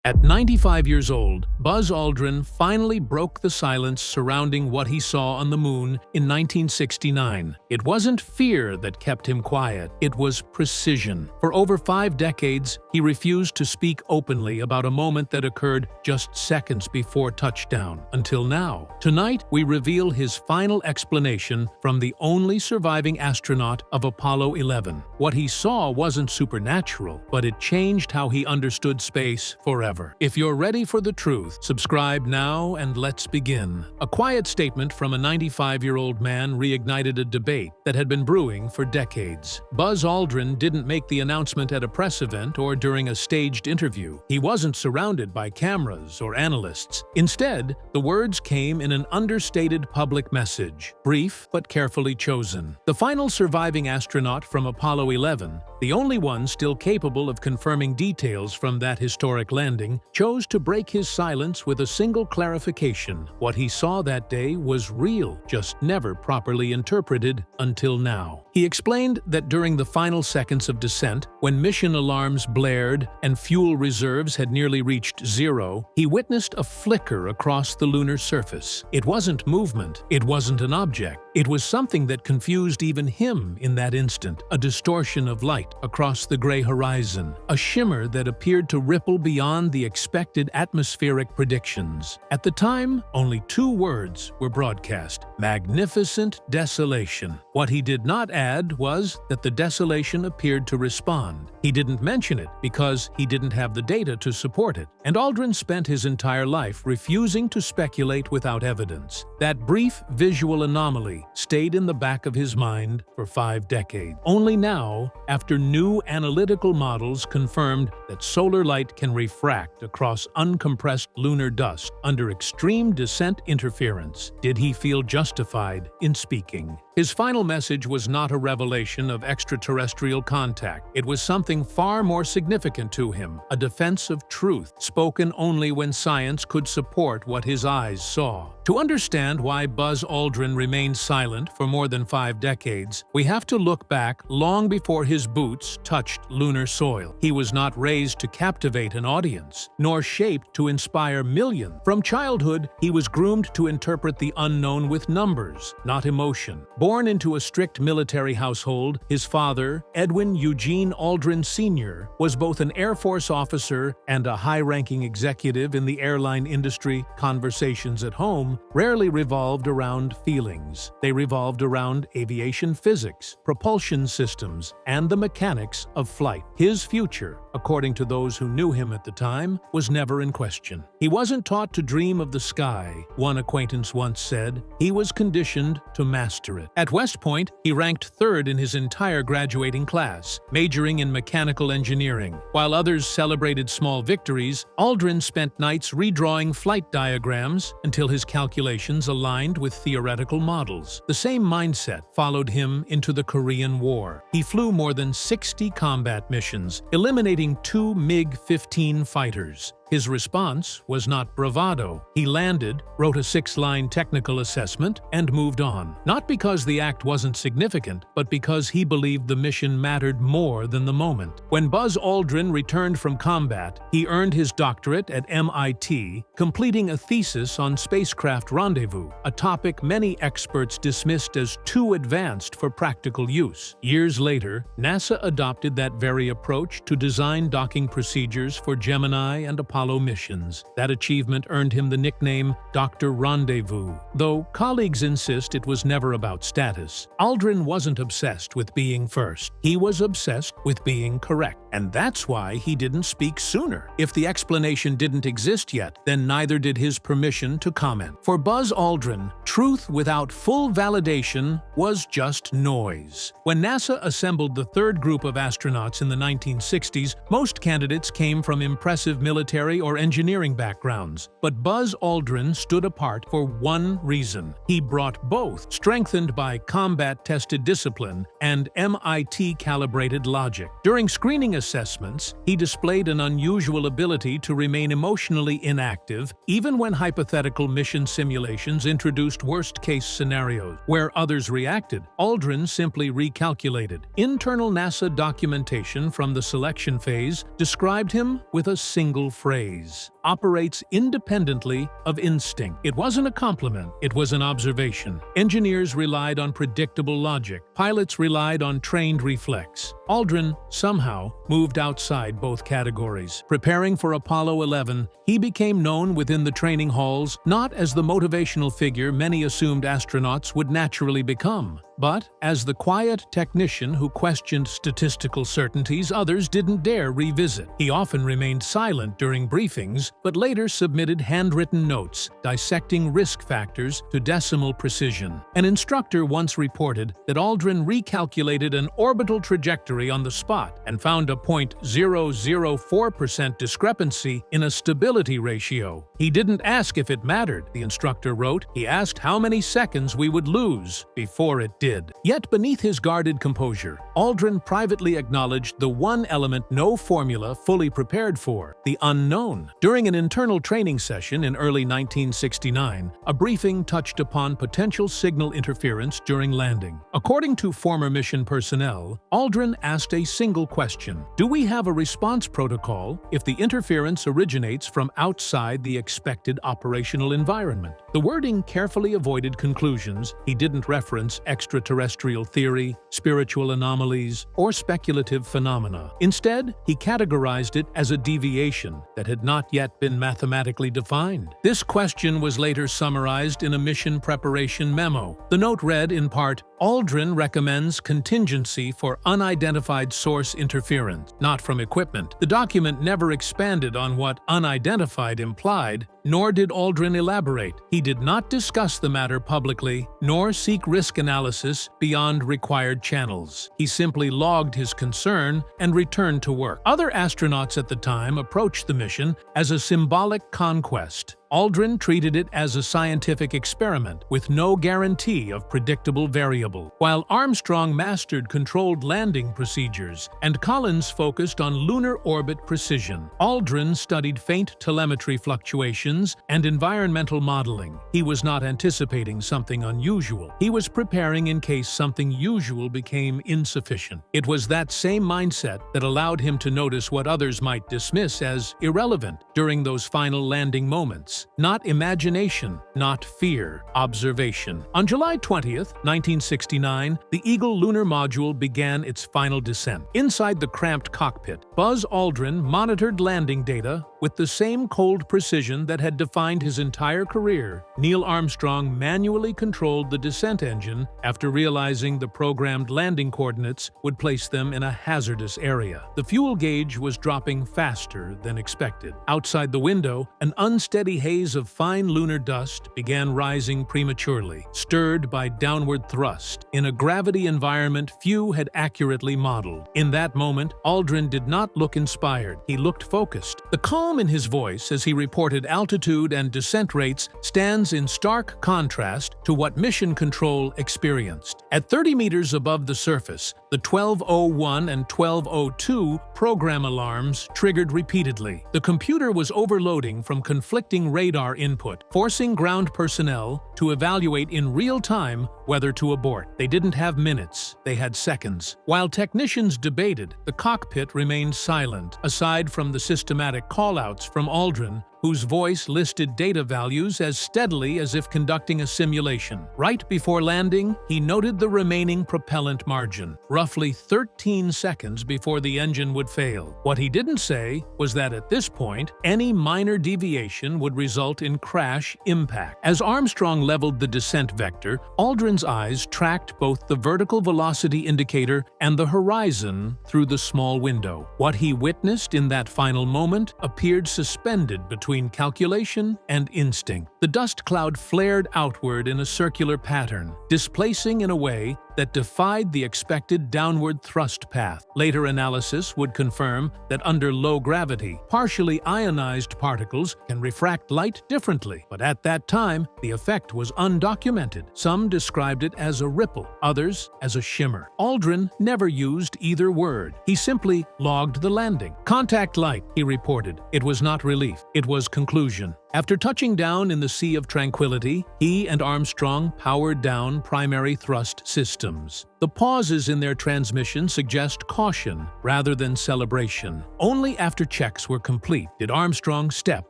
At 95 years old, Buzz Aldrin finally broke the silence surrounding what he saw on the moon in 1969. It wasn't fear that kept him quiet, it was precision. For over 5 decades, he refused to speak openly about a moment that occurred just seconds before touchdown, until now. Tonight, we reveal his final explanation from the only surviving astronaut of Apollo 11. What he saw wasn't supernatural, but it changed how he understood space forever. If you're ready for the truth, subscribe now and let's begin. A quiet statement from a 95-year-old man reignited a debate that had been brewing for decades. Buzz Aldrin didn't make the announcement at a press event or during a staged interview. He wasn't surrounded by cameras or analysts. Instead, the words came in an understated public message, brief but carefully chosen. The final surviving astronaut from Apollo 11, the only one still capable of confirming details from that historic landing, chose to break his silence with a single clarification. What he saw that day was real, just never properly interpreted until now. He explained that during the final seconds of descent, when mission alarms blared and fuel reserves had nearly reached zero, he witnessed a flicker across the lunar surface. It wasn't movement, it wasn't an object. It was something that confused even him in that instant, a distortion of light across the gray horizon, a shimmer that appeared to ripple beyond the expected atmospheric predictions. At the time, only 2 words were broadcast: magnificent desolation. What he did not add was that the desolation appeared to respond. He didn't mention it because he didn't have the data to support it, and Aldrin spent his entire life refusing to speculate without evidence. That brief visual anomaly stayed in the back of his mind for 5 decades. Only now, after new analytical models confirmed that solar light can refract across uncompressed lunar dust under extreme descent interference, did he feel justified in speaking. His final message was not a revelation of extraterrestrial contact. It was something far more significant to him, a defense of truth, spoken only when science could support what his eyes saw. To understand why Buzz Aldrin remained silent for more than 5 decades, we have to look back long before his boots touched lunar soil. He was not raised to captivate an audience, nor shaped to inspire millions. From childhood, he was groomed to interpret the unknown with numbers, not emotion. Born into a strict military household, his father, Edwin Eugene Aldrin Sr., was both an Air Force officer and a high-ranking executive in the airline industry. Conversations at home rarely revolved around feelings. They revolved around aviation physics, propulsion systems, and the mechanics of flight. His future, according to those who knew him at the time, was never in question. He wasn't taught to dream of the sky, one acquaintance once said. He was conditioned to master it. At West Point, he ranked 3rd in his entire graduating class, majoring in mechanical engineering. While others celebrated small victories, Aldrin spent nights redrawing flight diagrams until his calculations aligned with theoretical models. The same mindset followed him into the Korean War. He flew more than 60 combat missions, eliminating 2 MiG-15 fighters. His response was not bravado. He landed, wrote a 6-line technical assessment, and moved on. Not because the act wasn't significant, but because he believed the mission mattered more than the moment. When Buzz Aldrin returned from combat, he earned his doctorate at MIT, completing a thesis on spacecraft rendezvous, a topic many experts dismissed as too advanced for practical use. Years later, NASA adopted that very approach to design docking procedures for Gemini and Apollo missions. That achievement earned him the nickname Dr. Rendezvous. Though colleagues insist it was never about status, Aldrin wasn't obsessed with being first. He was obsessed with being correct. And that's why he didn't speak sooner. If the explanation didn't exist yet, then neither did his permission to comment. For Buzz Aldrin, truth without full validation was just noise. When NASA assembled the 3rd group of astronauts in the 1960s, most candidates came from impressive military or engineering backgrounds. But Buzz Aldrin stood apart for one reason. He brought both, strengthened by combat-tested discipline and MIT-calibrated logic. During screening assessments, he displayed an unusual ability to remain emotionally inactive even when hypothetical mission simulations introduced worst-case scenarios. Where others reacted, Aldrin simply recalculated. Internal NASA documentation from the selection phase described him with a single phrase: praise, operates independently of instinct. It wasn't a compliment, it was an observation. Engineers relied on predictable logic. Pilots relied on trained reflex. Aldrin, somehow, moved outside both categories. Preparing for Apollo 11, he became known within the training halls not as the motivational figure many assumed astronauts would naturally become, but as the quiet technician who questioned statistical certainties others didn't dare revisit. He often remained silent during briefings, but later submitted handwritten notes, dissecting risk factors to decimal precision. An instructor once reported that Aldrin recalculated an orbital trajectory on the spot and found a 0.004% discrepancy in a stability ratio. He didn't ask if it mattered, the instructor wrote. He asked how many seconds we would lose before it did. Yet beneath his guarded composure, Aldrin privately acknowledged the one element no formula fully prepared for: the unknown. During an internal training session in early 1969, a briefing touched upon potential signal interference during landing. According to former mission personnel, Aldrin asked a single question: do we have a response protocol if the interference originates from outside the expected operational environment? The wording carefully avoided conclusions. He didn't reference extraterrestrial theory, spiritual anomalies, or speculative phenomena. Instead, he categorized it as a deviation that had not yet been mathematically defined. This question was later summarized in a mission preparation memo. The note read in part, "Aldrin recommends contingency for unidentified source interference, not from equipment." The document never expanded on what unidentified implied, nor did Aldrin elaborate. He did not discuss the matter publicly, nor seek risk analysis beyond required channels. He simply logged his concern and returned to work. Other astronauts at the time approached the mission as a symbolic conquest. Aldrin treated it as a scientific experiment with no guarantee of predictable variable. While Armstrong mastered controlled landing procedures and Collins focused on lunar orbit precision, Aldrin studied faint telemetry fluctuations and environmental modeling. He was not anticipating something unusual. He was preparing in case something usual became insufficient. It was that same mindset that allowed him to notice what others might dismiss as irrelevant during those final landing moments. Not imagination, not fear, observation. On July 20th, 1969, the Eagle lunar module began its final descent. Inside the cramped cockpit, Buzz Aldrin monitored landing data with the same cold precision that had defined his entire career. Neil Armstrong manually controlled the descent engine after realizing the programmed landing coordinates would place them in a hazardous area. The fuel gauge was dropping faster than expected. Outside the window, an unsteady haze of fine lunar dust began rising prematurely, stirred by downward thrust, in a gravity environment few had accurately modeled. In that moment, Aldrin did not look inspired. He looked focused. The calm in his voice as he reported altitude and descent rates stands in stark contrast to what Mission Control experienced. At 30 meters above the surface, the 1201 and 1202 program alarms triggered repeatedly. The computer was overloading from conflicting radar input, forcing ground personnel to evaluate in real time whether to abort. They didn't have minutes, they had seconds. While technicians debated, the cockpit remained silent, aside from the systematic call-outs from Aldrin, whose voice listed data values as steadily as if conducting a simulation. Right before landing, he noted the remaining propellant margin, roughly 13 seconds before the engine would fail. What he didn't say was that at this point, any minor deviation would result in crash impact. As Armstrong leveled the descent vector, Aldrin's eyes tracked both the vertical velocity indicator and the horizon through the small window. What he witnessed in that final moment appeared suspended between calculation and instinct. The dust cloud flared outward in a circular pattern, displacing in a way that defied the expected downward thrust path. Later analysis would confirm that under low gravity, partially ionized particles can refract light differently, but at that time, the effect was undocumented. Some described it as a ripple, others as a shimmer. Aldrin never used either word. He simply logged the landing. Contact light, he reported. It was not relief, it was conclusion. After touching down in the Sea of Tranquility, he and Armstrong powered down primary thrust systems. The pauses in their transmission suggest caution rather than celebration. Only after checks were complete did Armstrong step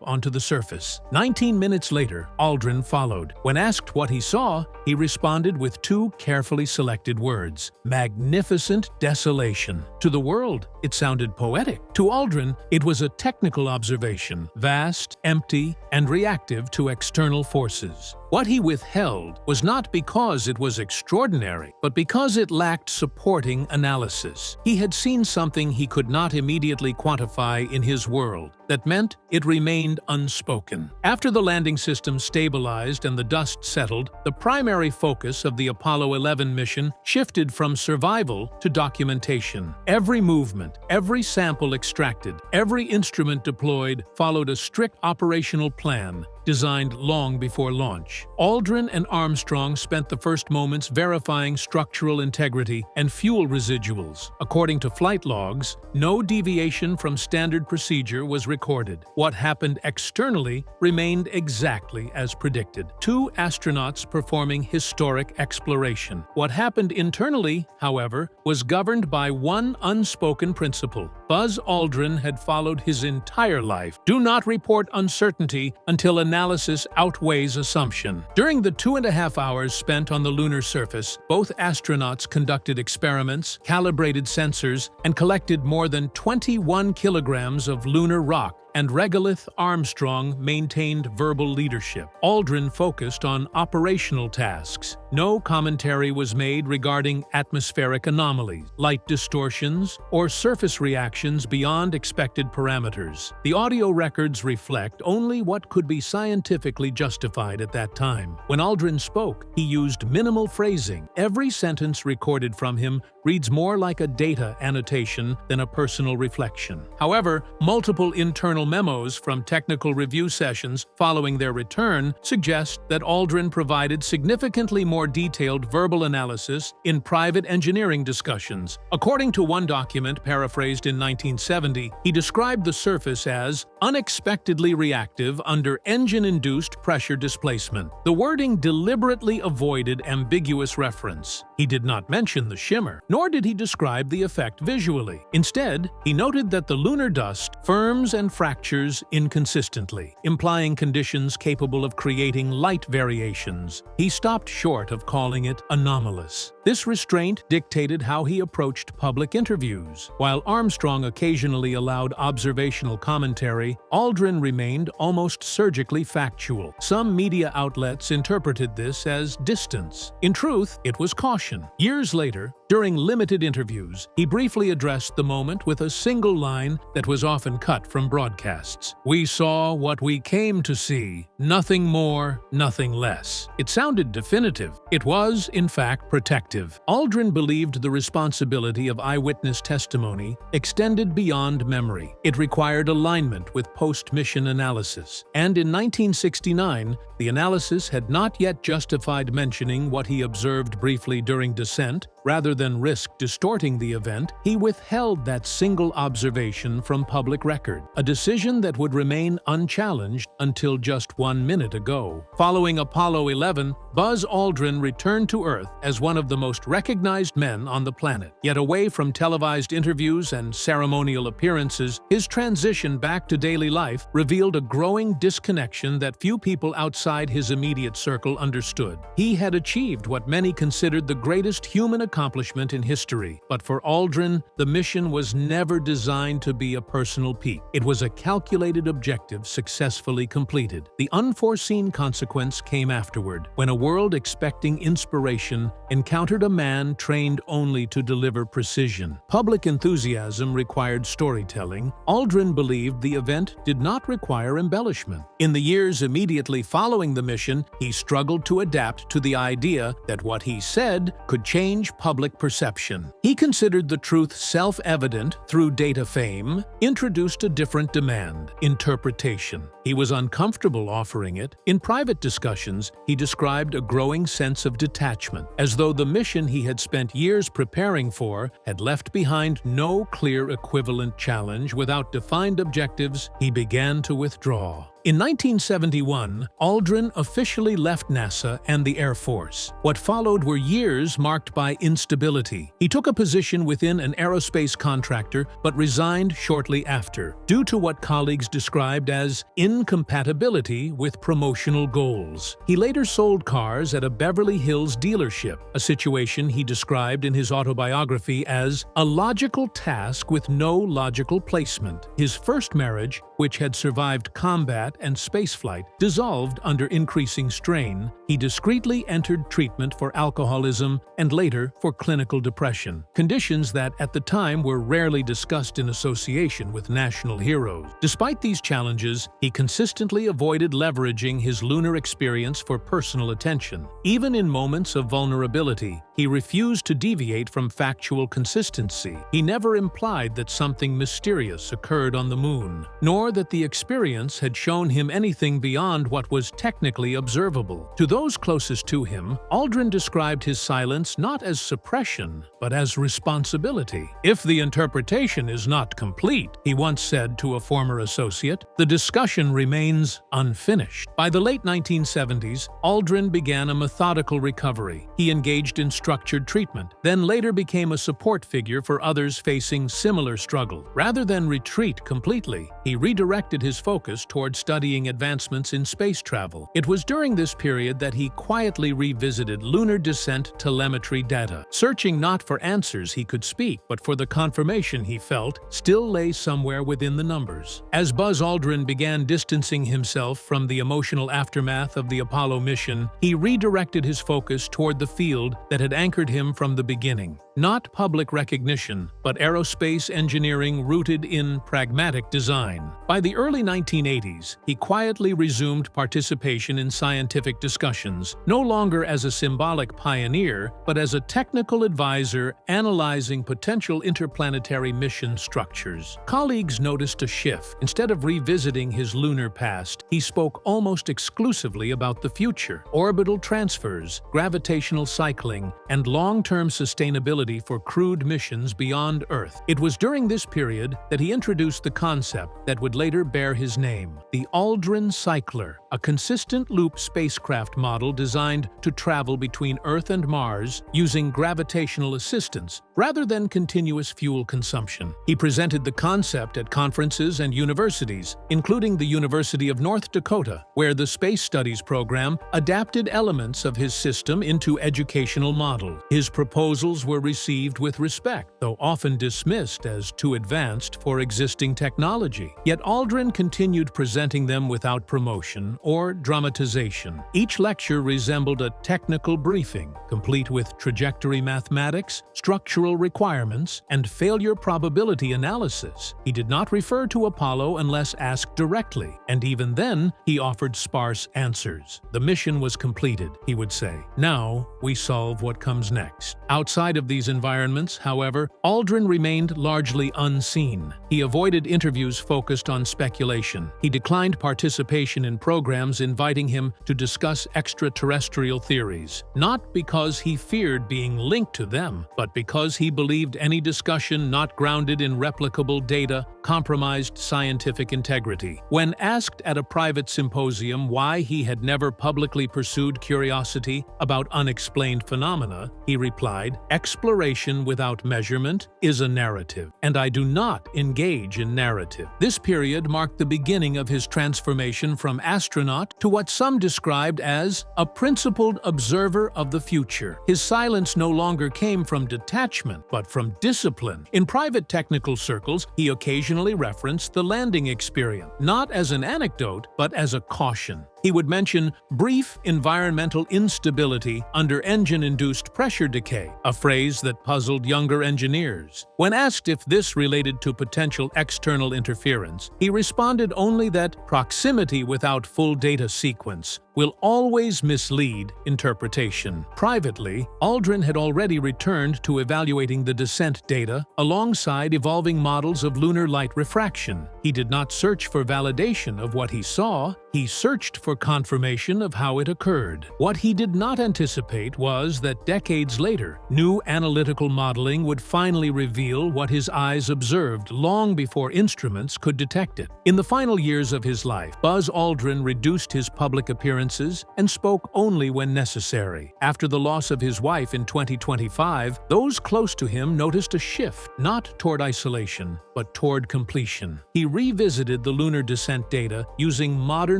onto the surface. 19 minutes later, Aldrin followed. When asked what he saw, he responded with two carefully selected words: magnificent desolation. To the world, it sounded poetic. To Aldrin, it was a technical observation, vast, empty, and reactive to external forces. What he withheld was not because it was extraordinary, but because it lacked supporting analysis. He had seen something he could not immediately quantify in his world. That meant it remained unspoken. After the landing system stabilized and the dust settled, the primary focus of the Apollo 11 mission shifted from survival to documentation. Every movement, every sample extracted, every instrument deployed followed a strict operational plan designed long before launch. Aldrin and Armstrong spent the first moments verifying structural integrity and fuel residuals. According to flight logs, no deviation from standard procedure was recorded. What happened externally remained exactly as predicted. Two astronauts performing historic exploration. What happened internally, however, was governed by one unspoken principle. Buzz Aldrin had followed his entire life. Do not report uncertainty until analysis outweighs assumption. During the 2.5 hours spent on the lunar surface, both astronauts conducted experiments, calibrated sensors, and collected more than 21 kilograms of lunar rock, and Regolith Armstrong maintained verbal leadership. Aldrin focused on operational tasks. No commentary was made regarding atmospheric anomalies, light distortions, or surface reactions beyond expected parameters. The audio records reflect only what could be scientifically justified at that time. When Aldrin spoke, he used minimal phrasing. Every sentence recorded from him reads more like a data annotation than a personal reflection. However, multiple internal memos from technical review sessions following their return suggest that Aldrin provided significantly more detailed verbal analysis in private engineering discussions. According to one document paraphrased in 1970, he described the surface as unexpectedly reactive under engine-induced pressure displacement. The wording deliberately avoided ambiguous reference. He did not mention the shimmer, nor did he describe the effect visually. Instead, he noted that the lunar dust firms and fractures inconsistently, implying conditions capable of creating light variations. He stopped short of calling it anomalous. This restraint dictated how he approached public interviews. While Armstrong occasionally allowed observational commentary, Aldrin remained almost surgically factual. Some media outlets interpreted this as distance. In truth, it was caution. Years later, during limited interviews, he briefly addressed the moment with a single line that was often cut from broadcasts. "We saw what we came to see. Nothing more, nothing less." It sounded definitive. It was, in fact, protective. Aldrin believed the responsibility of eyewitness testimony extended beyond memory. It required alignment with post-mission analysis. And in 1969, the analysis had not yet justified mentioning what he observed briefly during descent. Rather than risk distorting the event, he withheld that single observation from public record, a decision that would remain unchallenged until just 1 minute ago. Following Apollo 11, Buzz Aldrin returned to Earth as one of the most recognized men on the planet. Yet away from televised interviews and ceremonial appearances, his transition back to daily life revealed a growing disconnection that few people outside his immediate circle understood. He had achieved what many considered the greatest human accomplishment in history, but for Aldrin, the mission was never designed to be a personal peak. It was a calculated objective successfully completed. The unforeseen consequence came afterward, when a world expecting inspiration encountered a man trained only to deliver precision. Public enthusiasm required storytelling. Aldrin believed the event did not require embellishment. In the years immediately following the mission, he struggled to adapt to the idea that what he said could change public perception. He considered the truth self-evident through data fame, introduced a different demand: interpretation. He was uncomfortable offering it. In private discussions, he described a growing sense of detachment, as though the mission he had spent years preparing for had left behind no clear equivalent challenge. Without defined objectives, he began to withdraw. In 1971, Aldrin officially left NASA and the Air Force. What followed were years marked by instability. He took a position within an aerospace contractor but resigned shortly after, due to what colleagues described as incompatibility with promotional goals. He later sold cars at a Beverly Hills dealership, a situation he described in his autobiography as a logical task with no logical placement. His first marriage, which had survived combat and spaceflight, dissolved under increasing strain. He discreetly entered treatment for alcoholism and later for clinical depression, conditions that at the time were rarely discussed in association with national heroes. Despite these challenges, he consistently avoided leveraging his lunar experience for personal attention. Even in moments of vulnerability, he refused to deviate from factual consistency. He never implied that something mysterious occurred on the moon, nor that the experience had shown him anything beyond what was technically observable. To those closest to him, Aldrin described his silence not as suppression, but as responsibility. "If the interpretation is not complete," he once said to a former associate, "the discussion remains unfinished." By the late 1970s, Aldrin began a methodical recovery. He engaged in structured treatment, then later became a support figure for others facing similar struggle. Rather than retreat completely, he redirected his focus toward studying advancements in space travel. It was during this period that he quietly revisited lunar descent telemetry data, searching not for answers he could speak, but for the confirmation he felt still lay somewhere within the numbers. As Buzz Aldrin began distancing himself from the emotional aftermath of the Apollo mission, he redirected his focus toward the field that had anchored him from the beginning. Not public recognition, but aerospace engineering rooted in pragmatic design. By the early 1980s, he quietly resumed participation in scientific discussions, no longer as a symbolic pioneer, but as a technical advisor analyzing potential interplanetary mission structures. Colleagues noticed a shift. Instead of revisiting his lunar past, he spoke almost exclusively about the future: orbital transfers, gravitational cycling, and long-term sustainability for crewed missions beyond Earth. It was during this period that he introduced the concept that would later bear his name: the Aldrin Cycler, a consistent loop spacecraft model designed to travel between Earth and Mars using gravitational assistance rather than continuous fuel consumption. He presented the concept at conferences and universities, including the University of North Dakota, where the Space Studies program adapted elements of his system into educational models. His proposals were received with respect, though often dismissed as too advanced for existing technology. Yet Aldrin continued presenting them without promotion or dramatization. Each lecture resembled a technical briefing, complete with trajectory mathematics, structural requirements, and failure probability analysis. He did not refer to Apollo unless asked directly, and even then, he offered sparse answers. "The mission was completed," he would say. "Now, we solve what comes next." Outside of these environments, however, Aldrin remained largely unseen. He avoided interviews focused on speculation. He declined participation in programs inviting him to discuss extraterrestrial theories, not because he feared being linked to them, but because he believed any discussion not grounded in replicable data compromised scientific integrity. When asked at a private symposium why he had never publicly pursued curiosity about unexplained phenomena, he replied, "Exploration without measurement is a narrative, and I do not engage in narrative." This period marked the beginning of his transformation from astronaut to what some described as a principled observer of the future. His silence no longer came from detachment, but from discipline. In private technical circles, he occasionally referenced the landing experience, not as an anecdote, but as a caution. He would mention brief environmental instability under engine-induced pressure decay, a phrase that puzzled younger engineers. When asked if this related to potential external interference, he responded only that proximity without full data sequence will always mislead interpretation. Privately, Aldrin had already returned to evaluating the descent data alongside evolving models of lunar light refraction. He did not search for validation of what he saw, he searched for confirmation of how it occurred. What he did not anticipate was that decades later, new analytical modeling would finally reveal what his eyes observed long before instruments could detect it. In the final years of his life, Buzz Aldrin reduced his public appearances and spoke only when necessary. After the loss of his wife in 2025, those close to him noticed a shift, not toward isolation, but toward completion. He revisited the lunar descent data using modern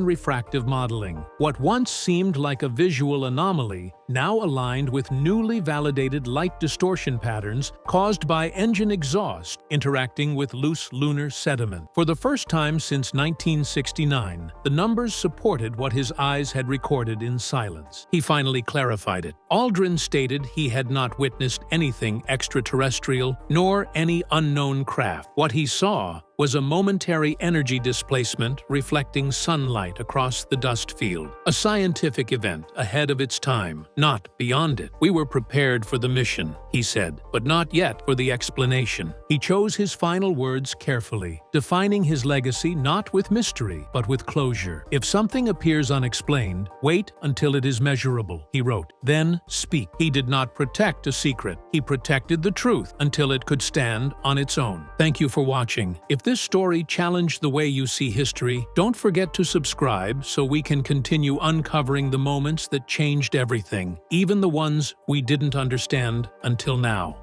refractive modeling. What once seemed like a visual anomaly now aligned with newly validated light distortion patterns caused by engine exhaust interacting with loose lunar sediment. For the first time since 1969, the numbers supported what his eyes had recorded in silence. He finally clarified it. Aldrin stated he had not witnessed anything extraterrestrial nor any unknown craft. What he saw was a momentary energy displacement reflecting sunlight across the dust field. A scientific event ahead of its time, not beyond it. We were prepared for the mission, he said, but not yet for the explanation. He chose his final words carefully, defining his legacy not with mystery, but with closure. If something appears unexplained, wait until it is measurable, he wrote. Then speak. He did not protect a secret. He protected the truth until it could stand on its own. Thank you for watching. If this story challenged the way you see history, don't forget to subscribe so we can continue uncovering the moments that changed everything, even the ones we didn't understand until now.